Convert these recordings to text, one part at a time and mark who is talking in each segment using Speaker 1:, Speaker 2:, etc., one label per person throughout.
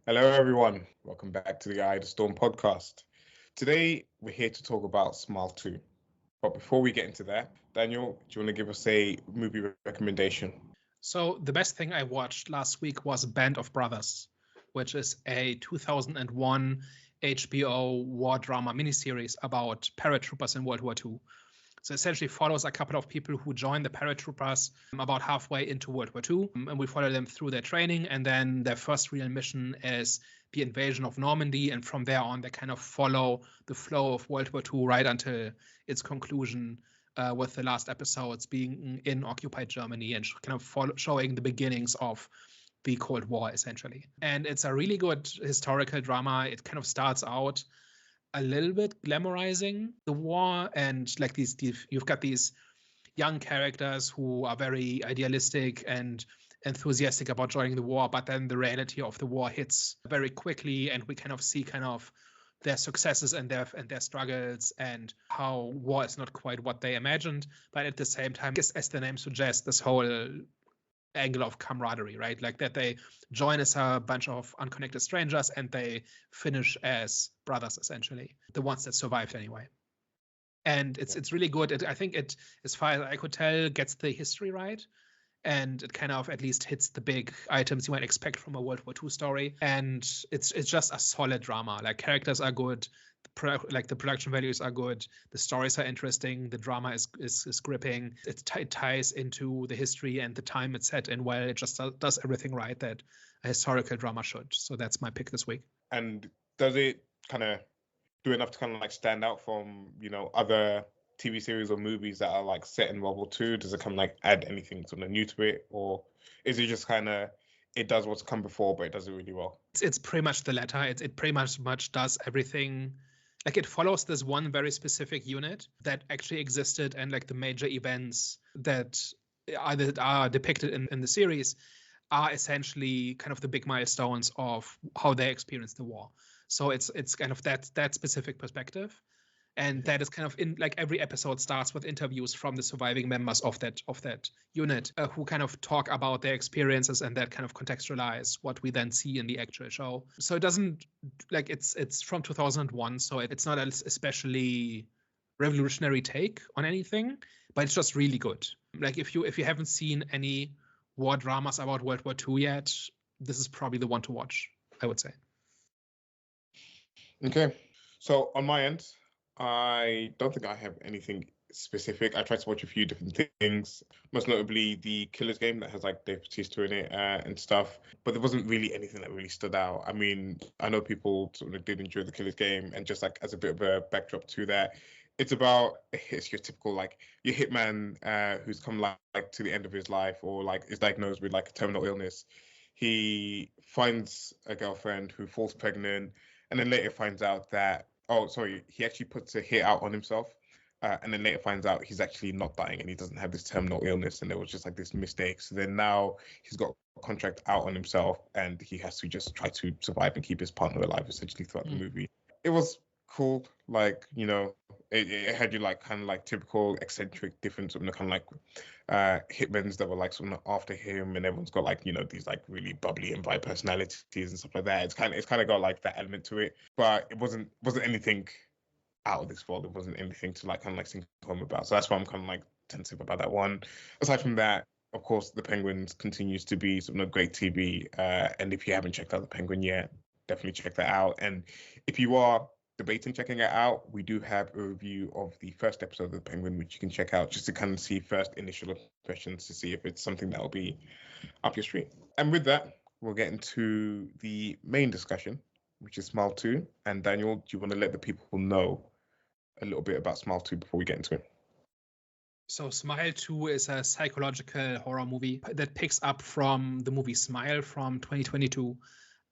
Speaker 1: Hello, everyone. Welcome back to the Eye of the Storm podcast. Today, we're here to talk about Smile 2. But before we get into that, Daniel, do you want to give us a movie recommendation?
Speaker 2: So the best thing I watched last week was Band of Brothers, which is a 2001 HBO war drama miniseries about paratroopers in World War II. So essentially follows a couple of people who join the paratroopers about halfway into World War II, and we follow them through their training, and then their first real mission is the invasion of Normandy, and from there on they kind of follow the flow of World War II right until its conclusion, with the last episodes being in occupied Germany and kind of showing the beginnings of the Cold War, essentially. And it's a really good historical drama. It kind of starts out a little bit glamorizing the war, and like you've got these young characters who are very idealistic and enthusiastic about joining the war, but then the reality of the war hits very quickly, and we kind of see their successes and their struggles, and how war is not quite what they imagined, but at the same time, as the name suggests, this whole angle of camaraderie, right? Like that they join as a bunch of unconnected strangers and they finish as brothers, essentially, the ones that survived anyway. And it's really good. I think it, as far as I could tell, gets the history right, and it kind of at least hits the big items you might expect from a World War II story. And it's just a solid drama. Like, characters are good, the production values are good, the stories are interesting, the drama is gripping. It ties into the history and the time it's set in well. It just does everything right that a historical drama should. So that's my pick this week.
Speaker 1: And does it kind of do enough to kind of like stand out from, other TV series or movies that are like set in World War II? Does it kind of like add anything sort of new to it? Or is it just kind of, it does what's come before, but it does it really well?
Speaker 2: It's pretty much the latter. It pretty much does everything. Like, it follows this one very specific unit that actually existed, and like the major events that are depicted in the series are essentially kind of the big milestones of how they experienced the war. So it's kind of that specific perspective. And that is kind of in, like, every episode starts with interviews from the surviving members of that unit, who kind of talk about their experiences, and that kind of contextualize what we then see in the actual show. So it doesn't, like, it's from 2001, so it's not an especially revolutionary take on anything, but it's just really good. Like, if you haven't seen any war dramas about World War II yet, this is probably the one to watch, I would say.
Speaker 1: Okay, so on my end, I don't think I have anything specific. I tried to watch a few different things, most notably the Killer's Game that has like Dave Bautista in it and stuff, but there wasn't really anything that really stood out. I mean, I know people sort of did enjoy the Killer's Game, and just like as a bit of a backdrop to that, it's your typical like your hitman who's come like to the end of his life, or like is diagnosed with like a terminal illness. He finds a girlfriend who falls pregnant, and then later finds out that, he actually puts a hit out on himself, and then later finds out he's actually not dying and he doesn't have this terminal illness, and there was just like this mistake. So then now he's got a contract out on himself, and he has to just try to survive and keep his partner alive essentially throughout the movie. It was cool. Like, it had you like kind of like typical eccentric, different sort of kind of like hitmans that were like sort of after him, and everyone's got like these like really bubbly and bright personalities and stuff like that. It's kind of got like that element to it, but it wasn't anything out of this world. It wasn't anything to like kind of like sing home about. So that's why I'm kind of like tentative about that one. Aside from that, of course, The Penguins continues to be sort of great TV, and if you haven't checked out The Penguin yet, definitely check that out. And if you are debating checking it out, we do have a review of the first episode of The Penguin, which you can check out just to kind of see first initial impressions, to see if it's something that will be up your street. And with that, we'll get into the main discussion, which is Smile 2. And Daniel, do you want to let the people know a little bit about Smile 2 before we get into it?
Speaker 2: So Smile 2 is a psychological horror movie that picks up from the movie Smile from 2022,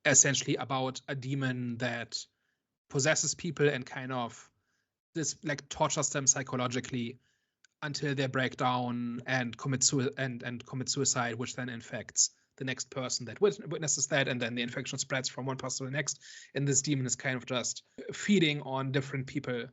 Speaker 2: essentially about a demon that possesses people and kind of tortures them psychologically until they break down and commit suicide, which then infects the next person that witnesses that, and then the infection spreads from one person to the next, and this demon is kind of just feeding on different people.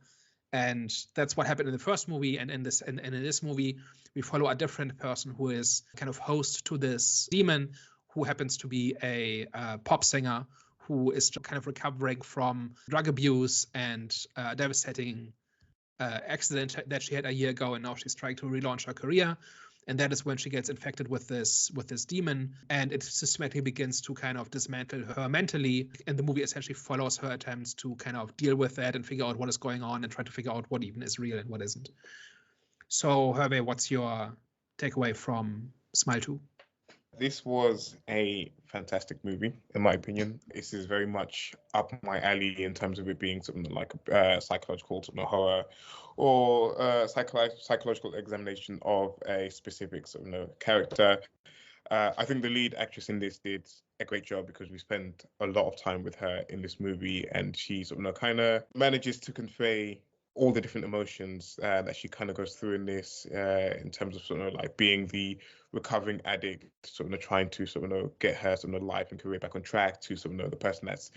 Speaker 2: And that's what happened in the first movie, and in this movie we follow a different person who is kind of host to this demon, who happens to be a pop singer who is kind of recovering from drug abuse and devastating accident that she had a year ago, and now she's trying to relaunch her career. And that is when she gets infected with this demon, and it systematically begins to kind of dismantle her mentally. And the movie essentially follows her attempts to kind of deal with that and figure out what is going on and try to figure out what even is real and what isn't. So, Hervé, what's your takeaway from Smile 2?
Speaker 1: This was a fantastic movie, in my opinion. This is very much up my alley in terms of it being something like a psychological sort of horror or psychological examination of a specific sort of character. I think the lead actress in this did a great job because we spent a lot of time with her in this movie, and she sort of kind of manages to convey all the different emotions that she kind of goes through in this, in terms of sort of like being the recovering addict, sort of trying to sort of get her sort of life and career back on track, to sort of the person that's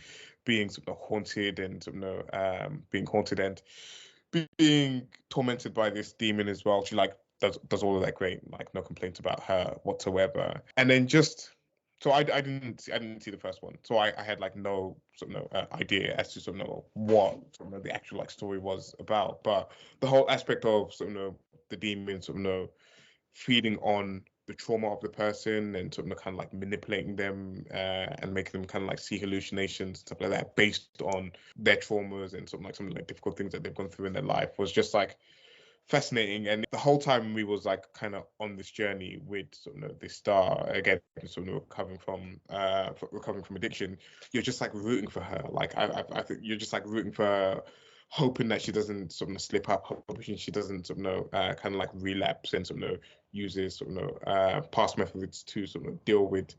Speaker 1: being sort of haunted and sort of being haunted and being tormented by this demon as well. She like does all of that great, like no complaints about her whatsoever. And then just so I didn't see the first one, so I had like no sort of idea as to sort of what sort of the actual like story was about. But the whole aspect of sort of the demon sort of feeding on the trauma of the person and sort of kind of like manipulating them and making them kind of like see hallucinations, stuff like that, based on their traumas and sort of like some like difficult things that they've gone through in their life, was just like fascinating. And the whole time we was like kind of on this journey with sort of this star, again sort of recovering from addiction. You're just like rooting for her. Like I think you're just like rooting for her, hoping that she doesn't sort of slip up, hoping she doesn't sort of kind of like relapse and sort of uses sort of past methods to sort of deal with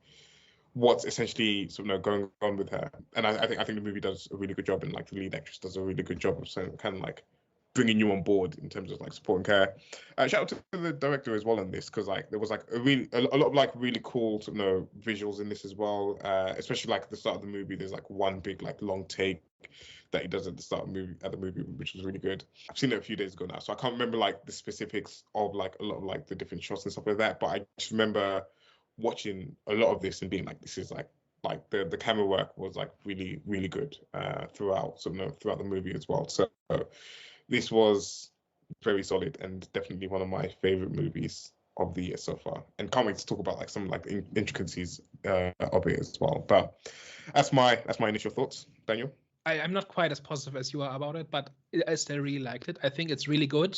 Speaker 1: what's essentially sort of going on with her. And I think the movie does a really good job, and like the lead actress does a really good job of kind of like bringing you on board in terms of like supporting her. Shout out to the director as well on this, because like there was like a lot of like really cool sort of visuals in this as well. Especially like at the start of the movie, there's like one big like long take that he does at the start of the movie, which was really good. I've seen it a few days ago now, so I can't remember like the specifics of like a lot of like the different shots and stuff like that. But I just remember watching a lot of this and being like, this is like the camera work was like really, really good throughout the movie as well. So this was very solid and definitely one of my favorite movies of the year so far, and can't wait to talk about like some like intricacies of it as well. But that's my initial thoughts. Daniel?
Speaker 2: I'm not quite as positive as you are about it, but I still really liked it. I think it's really good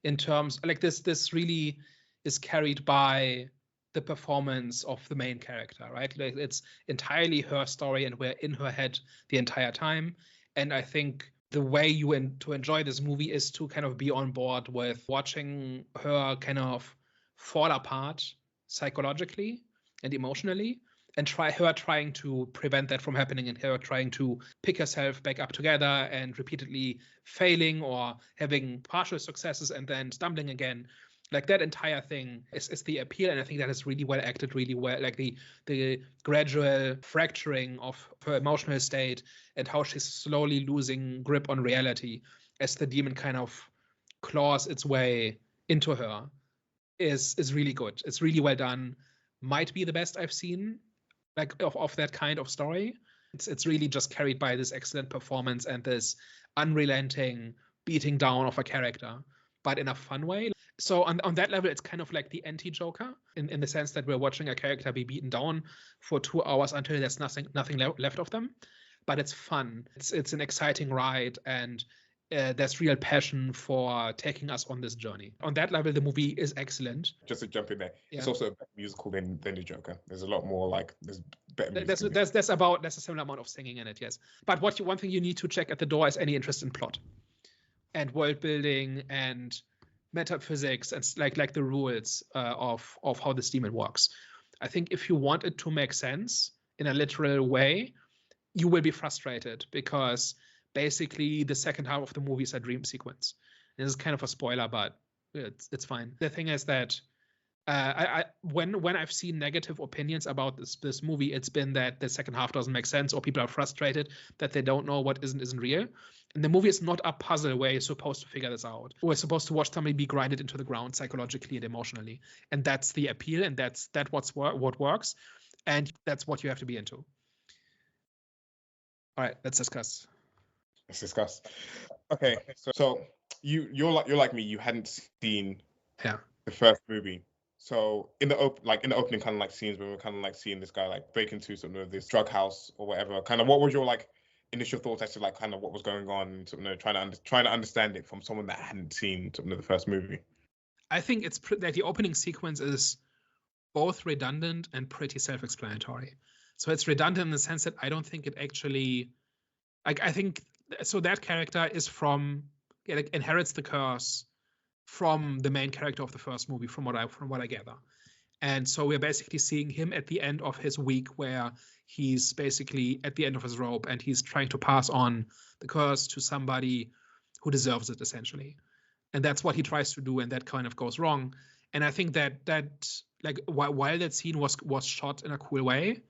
Speaker 2: in terms like this really is carried by the performance of the main character, right? Like it's entirely her story, and we're in her head the entire time. And I think the way to enjoy this movie is to kind of be on board with watching her kind of fall apart psychologically and emotionally, and trying to prevent that from happening, and her trying to pick herself back up together and repeatedly failing or having partial successes and then stumbling again. Like that entire thing is the appeal, and I think that is really well acted, really well. Like the gradual fracturing of her emotional state and how she's slowly losing grip on reality as the demon kind of claws its way into her is really good. It's really well done. Might be the best I've seen like of that kind of story. It's really just carried by this excellent performance and this unrelenting beating down of a character, but in a fun way. So on that level, it's kind of like the anti-Joker in the sense that we're watching a character be beaten down for 2 hours until there's nothing left of them. But it's fun. It's an exciting ride, and there's real passion for taking us on this journey. On that level, the movie is excellent.
Speaker 1: Just to jump in there, It's also a better musical than the Joker. There's a lot more like there's better music.
Speaker 2: There's a similar amount of singing in it, yes. But one thing you need to check at the door is any interest in plot and world building and metaphysics and like the rules of how this demon works. I think if you want it to make sense in a literal way, you will be frustrated, because basically the second half of the movie is a dream sequence. This is kind of a spoiler, but it's fine. The thing is that when I've seen negative opinions about this movie, it's been that the second half doesn't make sense, or people are frustrated that they don't know what isn't real. And the movie is not a puzzle where you're supposed to figure this out. We're supposed to watch somebody be grinded into the ground psychologically and emotionally, and that's the appeal, and that's what works, and that's what you have to be into. All right, let's discuss.
Speaker 1: Let's discuss. Okay, so you're like me. You hadn't seen the first movie. So in the opening kind of like scenes when we're kind of like seeing this guy like break into sort of this drug house or whatever, kind of what was your like initial thoughts as to like kind of what was going on, sort of trying to understand it from someone that hadn't seen sort of the first movie?
Speaker 2: I think it's that the opening sequence is both redundant and pretty self-explanatory. So it's redundant in the sense that I don't think it actually, like, I think so that character is inherits the curse from the main character of the first movie, from what I gather. And so we're basically seeing him at the end of his week where he's basically at the end of his rope and he's trying to pass on the curse to somebody who deserves it, essentially. And that's what he tries to do, and that kind of goes wrong. And I think that like while that scene was shot in a cool way,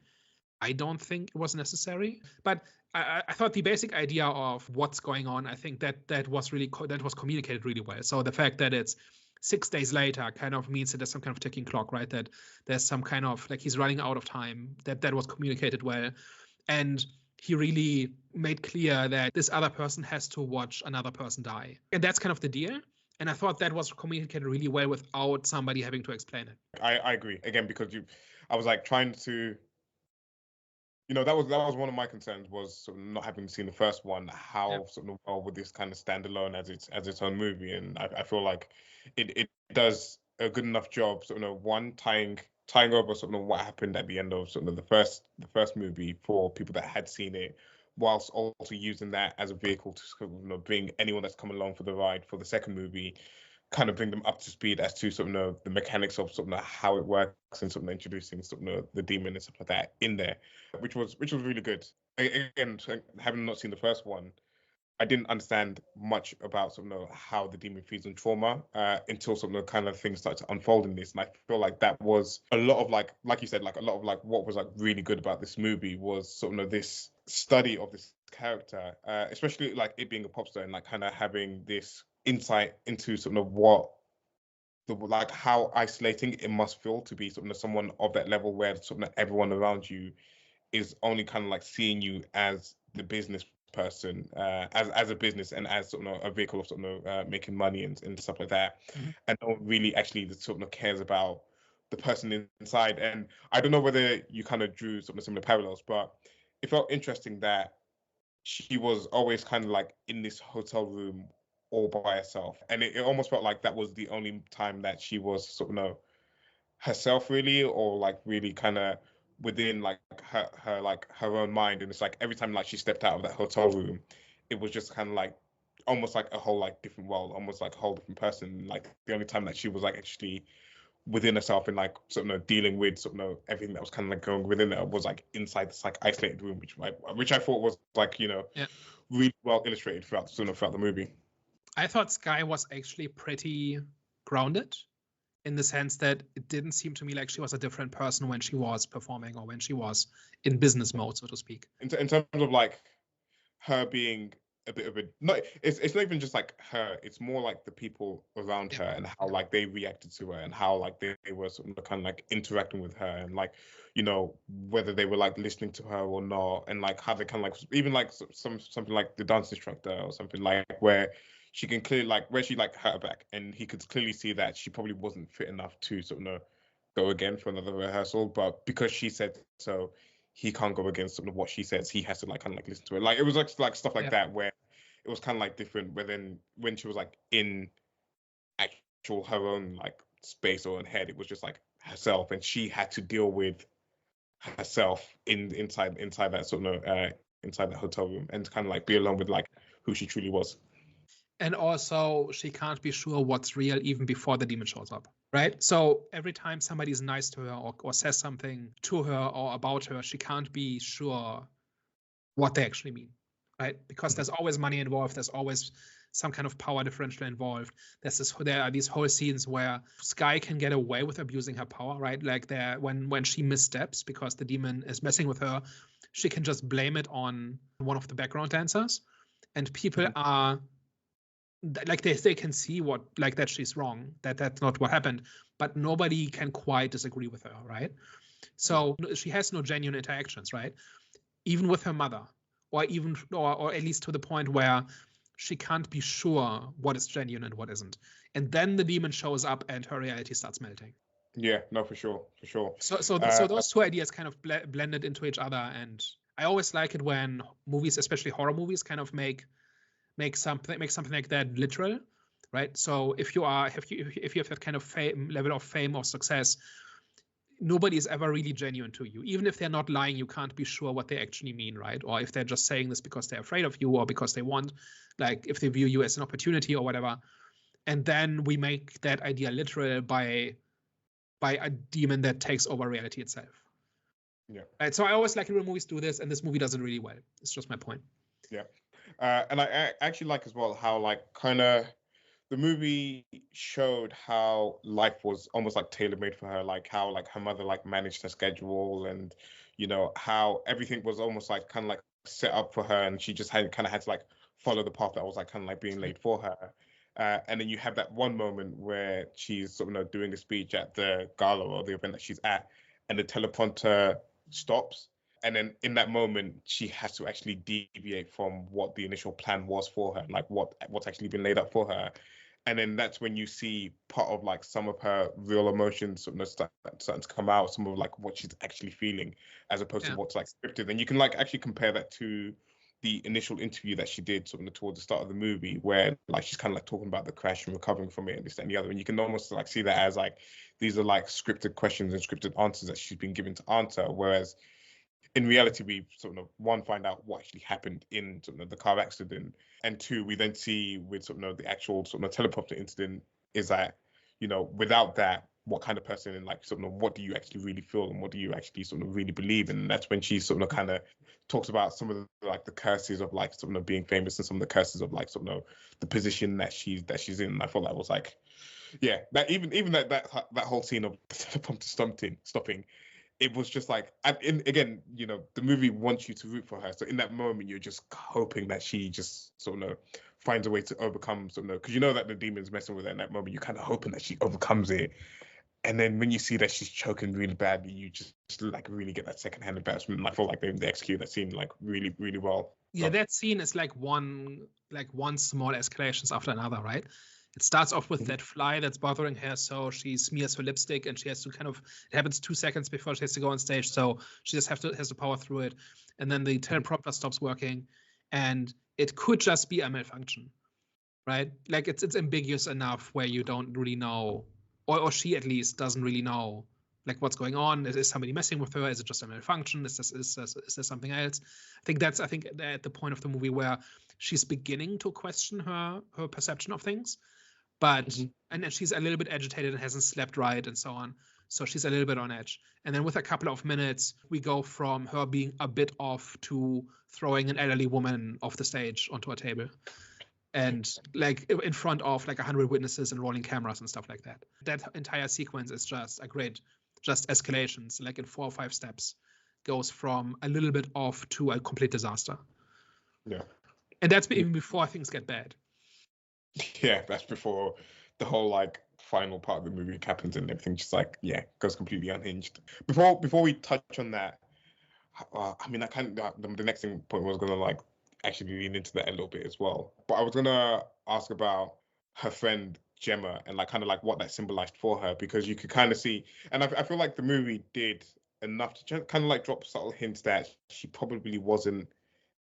Speaker 2: I don't think it was necessary. But I thought the basic idea of what's going on, I think that was communicated really well. So the fact that it's 6 days later kind of means that there's some kind of ticking clock, right? That there's some kind of like he's running out of time. That was communicated well, and he really made clear that this other person has to watch another person die, and that's kind of the deal. And I thought that was communicated really well without somebody having to explain it.
Speaker 1: I agree again because I was like trying to. That was one of my concerns was sort of not having seen the first one. How sort of well would this kind of stand alone as its own movie? And I feel like it does a good enough job, sort of one tying over sort of what happened at the end of sort of the first movie for people that had seen it, whilst also using that as a vehicle to sort of bring anyone that's come along for the ride for the second movie, kind of bring them up to speed as to sort of the mechanics of sort of how it works and sort of introducing sort of the demon and stuff like that in there, which was really good. Again, having not seen the first one, I didn't understand much about sort of how the demon feeds on trauma until sort of kind of things started to unfold in this, and I feel like that was a lot of like you said, like a lot of like what was like really good about this movie was sort of this study of this character, especially like it being a pop star and like kind of having this insight into sort of what like how isolating it must feel to be sort of someone of that level where sort of everyone around you is only kind of like seeing you as the business person, as a business and as sort of a vehicle of sort of making money and stuff like that, and no one really actually sort of cares about the person inside. And I don't know whether you kind of drew sort of similar parallels, but it felt interesting that she was always kind of like in this hotel room all by herself, and it almost felt like that was the only time that she was sort of herself really, or like really kind of within like her own mind. And it's like every time like she stepped out of that hotel room, it was just kind of like almost like a whole like different world, almost like a whole different person. Like the only time that she was like actually within herself and like sort of dealing with sort of everything that was kind of like going within her was like inside this like isolated room, which I thought was like really well illustrated throughout the movie.
Speaker 2: I thought Skye was actually pretty grounded in the sense that it didn't seem to me like she was a different person when she was performing or when she was in business mode, so to speak.
Speaker 1: In terms of like her being a bit of a it's not even just like her, it's more like the people around her and how like they reacted to her and how like they were sort of kind of like interacting with her, and like whether they were like listening to her or not, and like how they kind of like even like something like the dance instructor or something like where she can clearly like where she like hurt her back and he could clearly see that she probably wasn't fit enough to sort of go again for another rehearsal, but because she said so, he can't go against sort of what she says. He has to like kind of like listen to it. Like it was like stuff like that where it was kind of like different. But then when she was like in actual her own like space or own head, it was just like herself, and she had to deal with herself inside that sort of inside that hotel room and kind of like be alone with like who she truly was.
Speaker 2: And also, she can't be sure what's real even before the demon shows up, right? So every time somebody's nice to her or says something to her or about her, she can't be sure what they actually mean, right? Because there's always money involved. There's always some kind of power differential involved. There are these whole scenes where Skye can get away with abusing her power, right? Like when she missteps because the demon is messing with her, she can just blame it on one of the background dancers, and people are like they can see what like that she's wrong, that's not what happened, but nobody can quite disagree with her, right? So she has no genuine interactions, right? Even with her mother, or at least to the point where she can't be sure what is genuine and what isn't. And then the demon shows up and her reality starts melting.
Speaker 1: Yeah, no, for sure.
Speaker 2: So those two ideas kind of blended into each other, and I always like it when movies, especially horror movies, kind of make something like that literal, right? So if you have that kind of level of fame or success, nobody is ever really genuine to you. Even if they're not lying, you can't be sure what they actually mean, right? Or if they're just saying this because they're afraid of you or because they want, like, if they view you as an opportunity or whatever. And then we make that idea literal by a demon that takes over reality itself.
Speaker 1: Yeah.
Speaker 2: Right. So I always like it when movies do this, and this movie does it really well. It's just my point.
Speaker 1: Yeah. And I actually like as well how, like, kind of the movie showed how life was almost like tailor-made for her, like how like her mother like managed her schedule, and how everything was almost like kind of like set up for her, and she just had to like follow the path that was like kind of like being laid for her. And then you have that one moment where she's sort of doing a speech at the gala or the event that she's at, and the teleprompter stops. And then in that moment, she has to actually deviate from what the initial plan was for her, like what's actually been laid up for her. And then that's when you see part of like some of her real emotions starting to come out, some of like what she's actually feeling, as opposed to what's like scripted. And you can like actually compare that to the initial interview that she did towards the start of the movie, where like she's kind of like talking about the crash and recovering from it and this that, and the other. And you can almost like see that as like these are like scripted questions and scripted answers that she's been given to answer, whereas in reality, we one, find out what actually happened in the car accident, and two, we then see with the actual teleprompter incident is that without that, what kind of person, and like what do you actually really feel, and what do you actually really believe? And that's when she kind of talks about some of the curses of like being famous, and some of the curses of like the position that she's in. And I thought that was like, yeah, that even that whole scene of the teleprompter stopping. It was just like, and again, the movie wants you to root for her. So in that moment, you're just hoping that she just finds a way to overcome because that the demon's messing with her in that moment. You're kind of hoping that she overcomes it. And then when you see that she's choking really badly, you just like really get that secondhand embarrassment. And I feel like they execute that scene like really, really well.
Speaker 2: Yeah, that scene is like one small escalations after another, right? It starts off with that fly that's bothering her, so she smears her lipstick, and she has to it happens 2 seconds before she has to go on stage, so she just has to power through it. And then the teleprompter stops working, and it could just be a malfunction, right? Like it's ambiguous enough where you don't really know, or she at least doesn't really know like what's going on. Is somebody messing with her? Is it just a malfunction? Is there something else? I think at the point of the movie where she's beginning to question her perception of things. But and then she's a little bit agitated and hasn't slept right and so on. So she's a little bit on edge. And then with a couple of minutes, we go from her being a bit off to throwing an elderly woman off the stage onto a table. And like in front of like 100 witnesses and rolling cameras and stuff like that. That entire sequence is just a great, just escalations, like in 4 or 5 steps, goes from a little bit off to a complete disaster.
Speaker 1: Yeah.
Speaker 2: And that's even before things get bad.
Speaker 1: Yeah, that's before the whole like final part of the movie happens and everything just like goes completely unhinged. Before we touch on that, I mean, I kind of the next point was gonna like actually lean into that a little bit as well. But I was gonna ask about her friend Gemma and like kind of like what that symbolized for her, because you could kind of see, and I feel like the movie did enough to kind of like drop subtle hints that she probably wasn't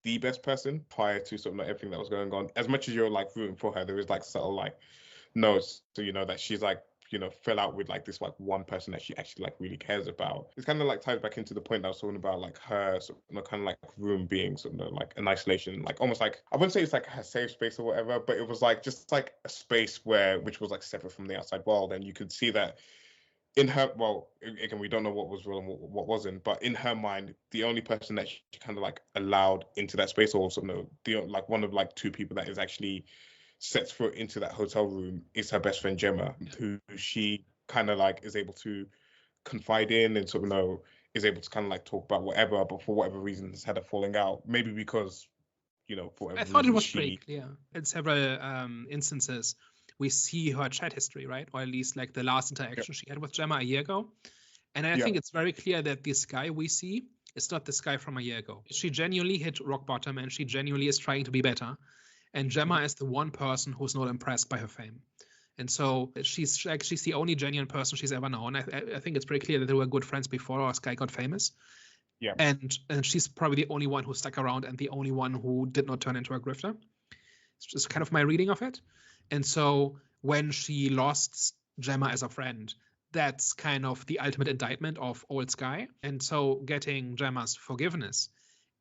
Speaker 1: the best person prior to everything that was going on. As much as you're like rooting for her, there is like subtle like notes to that she's like fell out with like this like one person that she actually like really cares about. It's kind of like ties back into the point that I was talking about, like her kind of like room being like an isolation, like almost like, I wouldn't say it's like her safe space or whatever, but it was like just like a space which was like separate from the outside world. And you could see that in her, well, again, we don't know what was real and what wasn't, but in her mind, the only person that she kind of like allowed into that space, or like one of like 2 people that is actually sets foot into that hotel room, is her best friend Gemma, who she kind of like is able to confide in and is able to kind of like talk about whatever, but for whatever reason has had a falling out. Maybe because for whatever
Speaker 2: I thought
Speaker 1: reason
Speaker 2: it was pretty clear in several instances. We see her chat history, right? Or at least like the last interaction she had with Gemma a year ago. And I think it's very clear that this guy we see It's not this guy from a year ago. She genuinely hit rock bottom, and she genuinely is trying to be better. And Gemma is the one person who's not impressed by her fame. And so she's the only genuine person she's ever known. I think it's pretty clear that they were good friends before Skye got famous.
Speaker 1: Yeah.
Speaker 2: And she's probably the only one who stuck around and the only one who did not turn into a grifter. It's just kind of my reading of it. And so when she lost Gemma as a friend, that's kind of the ultimate indictment of old Skye. And so getting Gemma's forgiveness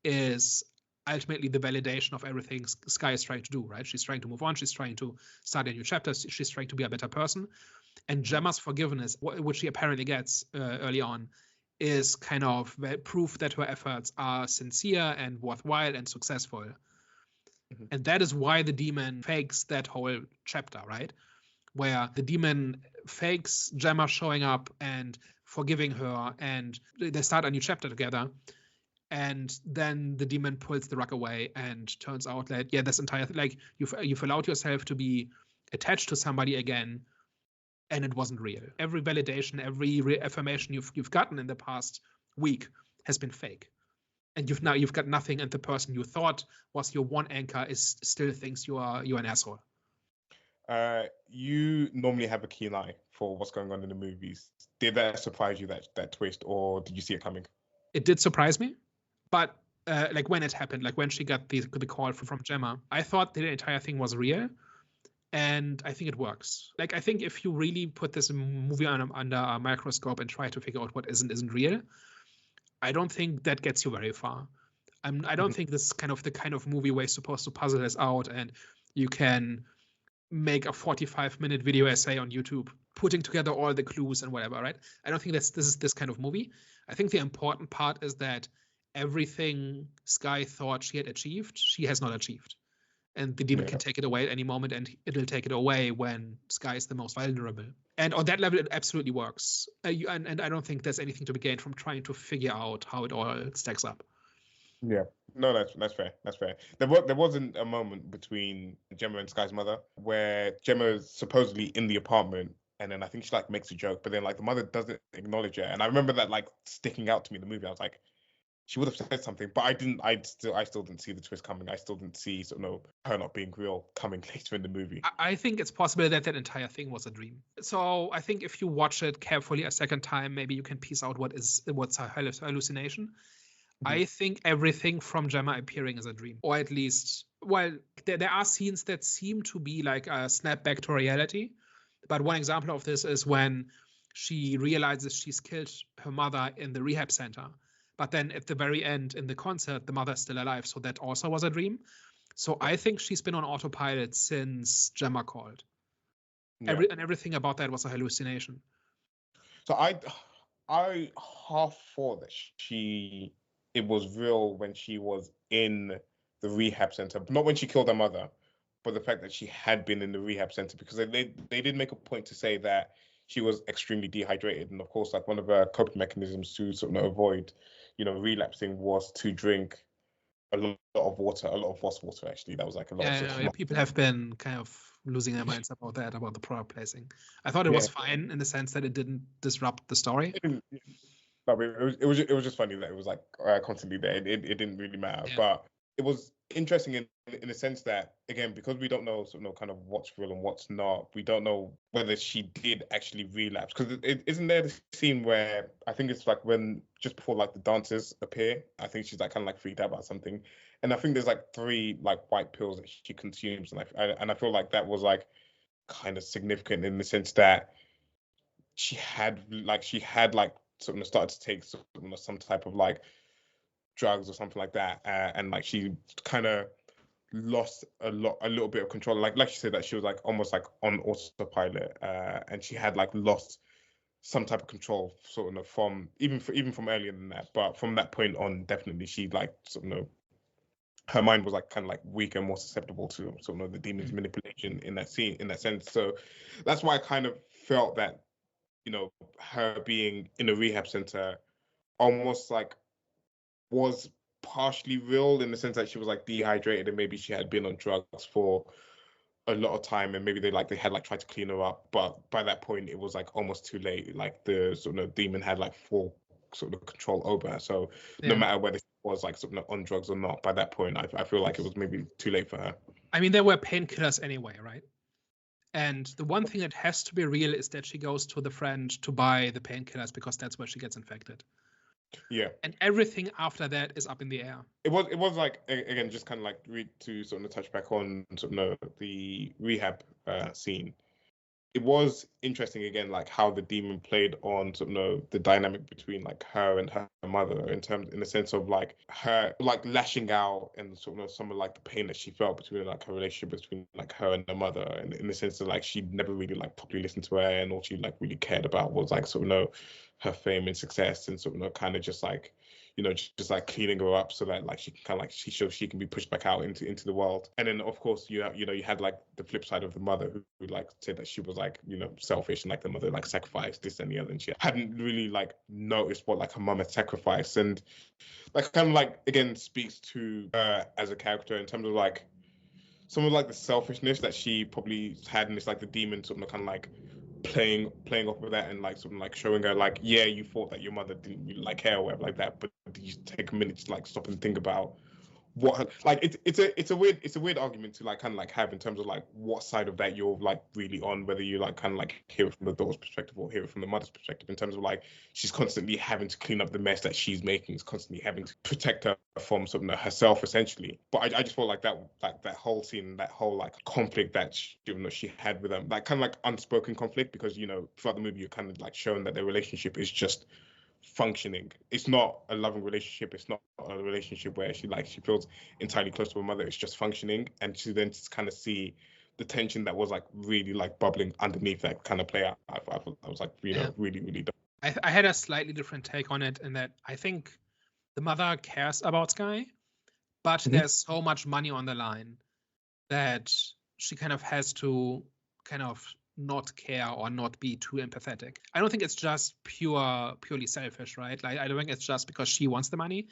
Speaker 2: is ultimately the validation of everything Skye is trying to do, right? She's trying to move on. She's trying to start a new chapter. She's trying to be a better person. And Gemma's forgiveness, which she apparently gets early on, is kind of proof that her efforts are sincere and worthwhile and successful. Mm-hmm. And that is why the demon fakes that whole chapter, right? Where the demon fakes Gemma showing up and forgiving her, and they start a new chapter together. And then the demon pulls the rug away, and turns out that, yeah, this entire like you've allowed yourself to be attached to somebody again, and it wasn't real. Every validation, every reaffirmation you've gotten in the past week has been fake, and you've got nothing. And the person you thought was your one anchor is still thinks you're an asshole.
Speaker 1: You normally have a keen eye for what's going on in the movies. Did that surprise you, that twist, or did you see it coming?
Speaker 2: It did surprise me. But like when it happened, like when she got the call from Gemma, I thought the entire thing was real, and I think it works. Like, I think if you really put this movie under a microscope and try to figure out what isn't real, I don't think that gets you very far. I don't think this is the kind of movie where you're supposed to puzzle this out and you can make a 45-minute video essay on YouTube putting together all the clues and whatever, right? I don't think this is this kind of movie. I think the important part is that everything Skye thought she had achieved, she has not achieved. And the demon can take it away at any moment, and it'll take it away when Skye is the most vulnerable. And on that level, it absolutely works. And I don't think there's anything to be gained from trying to figure out how it all stacks up.
Speaker 1: Yeah. No, that's fair. That's fair. There wasn't a moment between Gemma and Skye's mother where Gemma's supposedly in the apartment, and then I think she makes a joke, but then the mother doesn't acknowledge it. And I remember that sticking out to me in the movie. I was like, she would have said something, but I still didn't see the twist coming. I still didn't see her not being real coming later in the movie.
Speaker 2: I think it's possible that entire thing was a dream. So I think if you watch it carefully a second time, maybe you can piece out what's a hallucination. Mm-hmm. I think everything from Gemma appearing is a dream, or at least, well, there are scenes that seem to be like a snap back to reality. But one example of this is when she realizes she's killed her mother in the rehab center. But then at the very end in the concert, the mother's still alive. So that also was a dream. So I think she's been on autopilot since Gemma called. Yeah. And everything about that was a hallucination.
Speaker 1: So I half thought that it was real when she was in the rehab center. Not when she killed her mother, but the fact that she had been in the rehab center, because they did make a point to say that she was extremely dehydrated. And of course, one of her coping mechanisms to avoid relapsing was to drink a lot of water, a lot of Voss water, actually. That was a lot of
Speaker 2: people have been kind of losing their minds about the product placing. I thought it was fine in the sense that it didn't disrupt the story.
Speaker 1: It was just funny that it was constantly there. It didn't really matter. Yeah. But it was interesting in the sense that, again, because we don't know kind of what's real and what's not, we don't know whether she did actually relapse. Because isn't there the scene where I think it's when just before the dancers appear, I think she's kind of freaked out about something, and I think there's 3 white pills that she consumes, and I feel that was kind of significant in the sense that she had started to take some type of drugs or something like that, and she kind of lost a little bit of control. Like you said, that she was almost on autopilot, and she had lost some type of control from even from earlier than that. But from that point on, definitely she her mind was kind of weak and more susceptible to the demon's manipulation in that sense. So that's why I kind of felt that her being in a rehab center almost was partially real, in the sense that she was dehydrated, and maybe she had been on drugs for a lot of time, and maybe they had tried to clean her up, but by that point it was almost too late. The demon had sort of control over her. So no
Speaker 2: Yeah.
Speaker 1: matter whether she was like sort of on drugs or not, by that point, I feel like it was maybe too late for her.
Speaker 2: I mean, there were painkillers anyway, right? And the one thing that has to be real is that she goes to the friend to buy the painkillers because that's where she gets infected.
Speaker 1: Yeah.
Speaker 2: And everything after that is up in the air.
Speaker 1: It was like, again, just kind of like to sort of touch back on sort of the rehab scene. It was interesting again, like how the demon played on sort of the dynamic between like her and her mother in the sense of like her like lashing out and sort of some of like the pain that she felt between like her relationship between like her and her mother, and in the sense that like she never really like properly listened to her, and all she like really cared about was like sort of her fame and success, and sort of kind of just like just like cleaning her up so that like she can kind of like she shows she can be pushed back out into the world. And then of course you had like the flip side of the mother who like said that she was like selfish, and like the mother like sacrificed this and the other, and she hadn't really like noticed what like her mum had sacrificed. And like kind of like again speaks to her as a character in terms of like some of like the selfishness that she probably had, and it's like the demon sort of kind of like playing off of that, and like sort of like showing her like, yeah, you thought that your mother didn't really like care or whatever like that, but you take a minute to like stop and think about what her, like it's a weird argument to like kind of like have in terms of like what side of that you're like really on, whether you like kind of like hear it from the daughter's perspective or hear it from the mother's perspective, in terms of like she's constantly having to clean up the mess that she's making, is constantly having to protect her from something herself essentially. But I just felt like that whole scene, that whole like conflict that she had with them, like kind of like unspoken conflict, because throughout the movie you're kind of like showing that their relationship is just functioning. It's not a loving relationship. It's not a relationship where she feels entirely close to her mother. It's just functioning, and to then just kind of see the tension that was like really like bubbling underneath that kind of play out. I thought that was like really dope.
Speaker 2: I had a slightly different take on it, in that I think the mother cares about Skye, but there's so much money on the line that she kind of has to kind of not care or not be too empathetic. I don't think it's just purely selfish, right? Like I don't think it's just because she wants the money.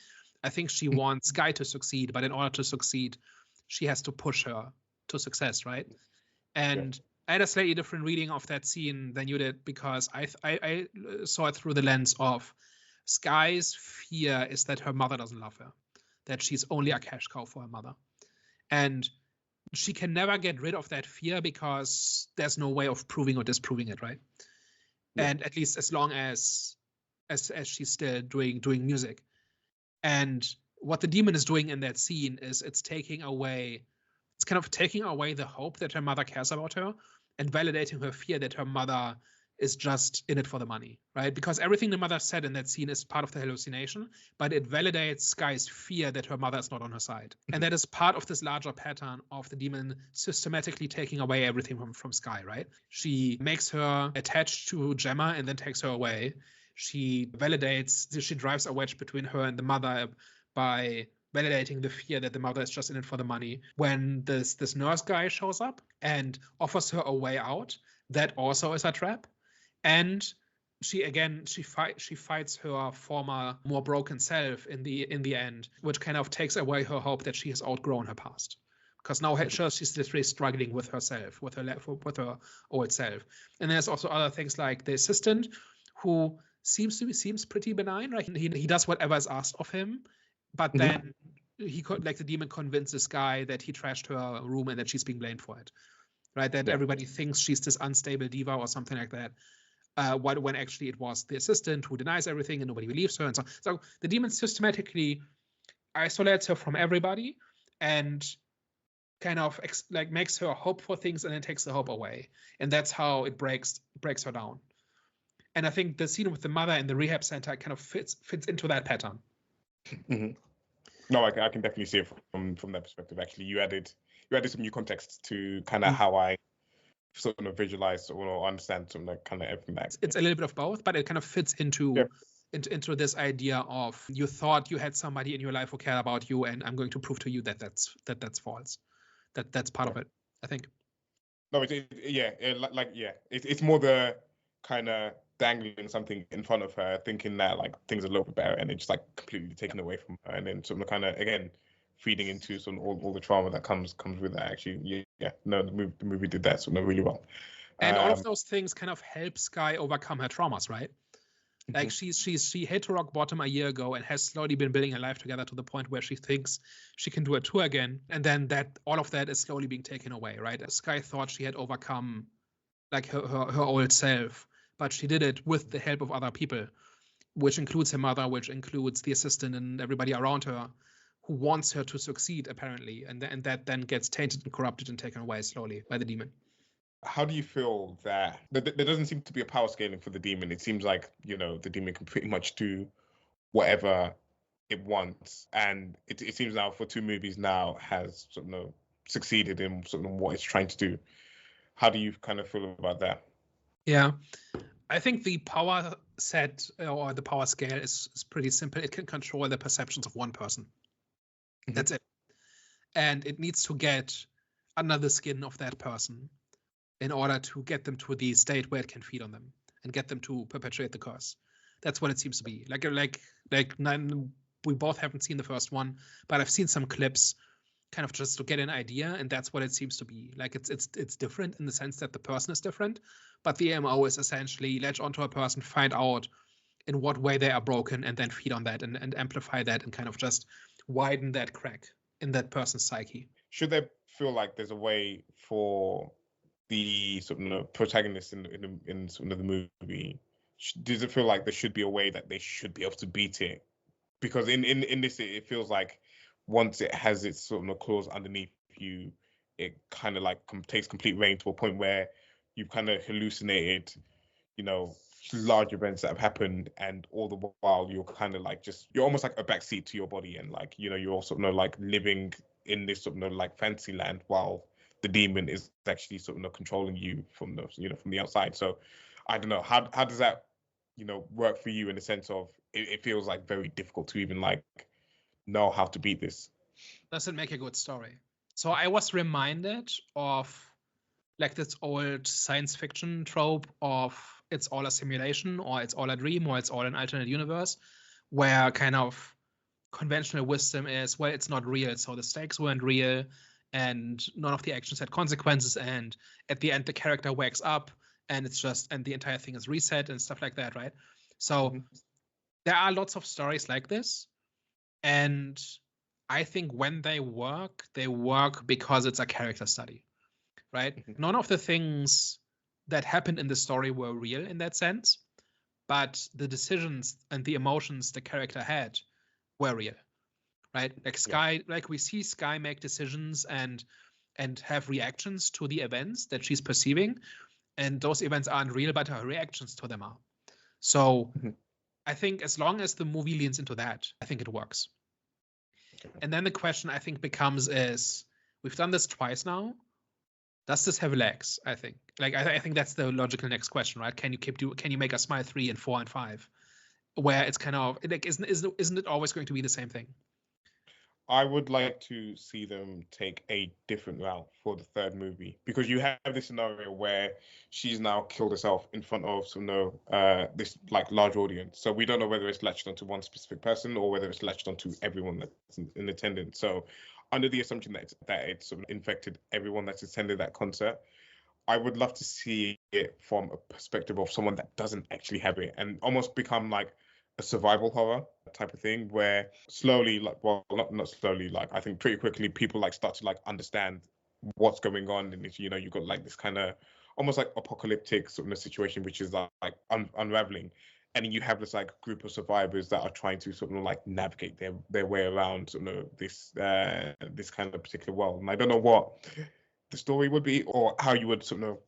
Speaker 2: I think she wants Skye to succeed, but in order to succeed, she has to push her to success, right? And I had a slightly different reading of that scene than you did, because I saw it through the lens of Skye's fear is that her mother doesn't love her, that she's only a cash cow for her mother. And she can never get rid of that fear because there's no way of proving or disproving it, right? Yeah. And at least as long as she's still doing music. And what the demon is doing in that scene is it's kind of taking away the hope that her mother cares about her, and validating her fear that her mother is just in it for the money, right? Because everything the mother said in that scene is part of the hallucination, but it validates Skye's fear that her mother is not on her side. And that is part of this larger pattern of the demon systematically taking away everything from Skye, right? She makes her attached to Gemma and then takes her away. She drives a wedge between her and the mother by validating the fear that the mother is just in it for the money. When this nurse guy shows up and offers her a way out, that also is a trap. And she fights her former, more broken self in the end, which kind of takes away her hope that she has outgrown her past, because now she's literally struggling with herself, with her old self. And there's also other things like the assistant, who seems pretty benign, right? He does whatever is asked of him, but then the demon convinces Skye that he trashed her room and that she's being blamed for it, right? That everybody thinks she's this unstable diva or something like that. When actually it was the assistant who denies everything and nobody believes her, and so the demon systematically isolates her from everybody and kind of makes her hope for things and then takes the hope away, and that's how it breaks her down. And I think the scene with the mother in the rehab center kind of fits into that pattern.
Speaker 1: No, I can definitely see it from that perspective. Actually, you added some new context to kind of how I sort of visualize or understand some like kind of everything that
Speaker 2: it's a little bit of both, but it kind of fits into this idea of, you thought you had somebody in your life who cared about you, and I'm going to prove to you that that's false. That's part of it, I think.
Speaker 1: No, it's more the kind of dangling something in front of her, thinking that like things are a little bit better, and it's just like completely taken away from her, and then sort of kind of again feeding into sort of all the trauma that comes with that. Actually, the movie did that sort of really well.
Speaker 2: And all of those things kind of help Skye overcome her traumas, right? Like she hit rock bottom a year ago and has slowly been building her life together to the point where she thinks she can do a tour again, and then that all of that is slowly being taken away, right? Skye thought she had overcome like her old self, but she did it with the help of other people, which includes her mother, which includes the assistant and everybody around her who wants her to succeed apparently, and that then gets tainted and corrupted and taken away slowly by the demon.
Speaker 1: How do you feel that there doesn't seem to be a power scaling for the demon? It seems like, the demon can pretty much do whatever it wants. And it seems now for 2 movies now has sort of succeeded in sort of what it's trying to do. How do you kind of feel about that?
Speaker 2: Yeah, I think the power set or the power scale is pretty simple. It can control the perceptions of one person. Mm-hmm. That's it. And it needs to get under the skin of that person in order to get them to the state where it can feed on them and get them to perpetuate the curse. That's what it seems to be. We both haven't seen the first one, but I've seen some clips kind of just to get an idea, and that's what it seems to be. Like it's different in the sense that the person is different, but the MO is essentially latch onto a person, find out in what way they are broken, and then feed on that and amplify that and kind of just widen that crack in that person's psyche.
Speaker 1: Should they feel like there's a way for the sort of protagonist in sort of the movie? Does it feel like there should be a way that they should be able to beat it? Because in this, it feels like once it has its sort of claws underneath you, it kind of like takes complete reign to a point where you've kind of hallucinated, large events that have happened, and all the while you're kind of like you're almost like a backseat to your body, and like you're sort of like living in this sort of like fantasy land while the demon is actually sort of controlling you from the outside. So I don't know, how does that work for you in the sense of it feels like very difficult to even like know how to beat this?
Speaker 2: Doesn't make a good story. So I was reminded of like this old science fiction trope of it's all a simulation, or it's all a dream, or it's all an alternate universe, where kind of conventional wisdom is, well, it's not real, so the stakes weren't real and none of the actions had consequences, and at the end the character wakes up and the entire thing is reset and stuff like that, right? So there are lots of stories like this, and I think when they work because it's a character study, right? None of the things that happened in the story were real in that sense, but the decisions and the emotions the character had were real, right? Like Skye, like we see Skye make decisions and have reactions to the events that she's perceiving, and those events aren't real, but her reactions to them are. So I think as long as the movie leans into that, I think it works. And then the question I think becomes is, we've done this twice now. Does this have legs? I think. I think that's the logical next question, right? Can you make a Smile 3 and 4 and 5, where it's kind of like isn't it always going to be the same thing?
Speaker 1: I would like to see them take a different route for the 3rd movie, because you have this scenario where she's now killed herself in front of this like large audience. So we don't know whether it's latched onto one specific person or whether it's latched onto everyone that's in attendance. So under the assumption that it's sort of infected everyone that's attended that concert, I would love to see it from a perspective of someone that doesn't actually have it, and almost become like a survival horror type of thing, where slowly, like, well, not slowly, like I think pretty quickly people like start to like understand what's going on, and it's, you've got like this kind of almost like apocalyptic sort of situation which is like unraveling, and you have this like group of survivors that are trying to sort of like navigate their way around sort of this kind of particular world. And I don't know what the story would be or how you would sort of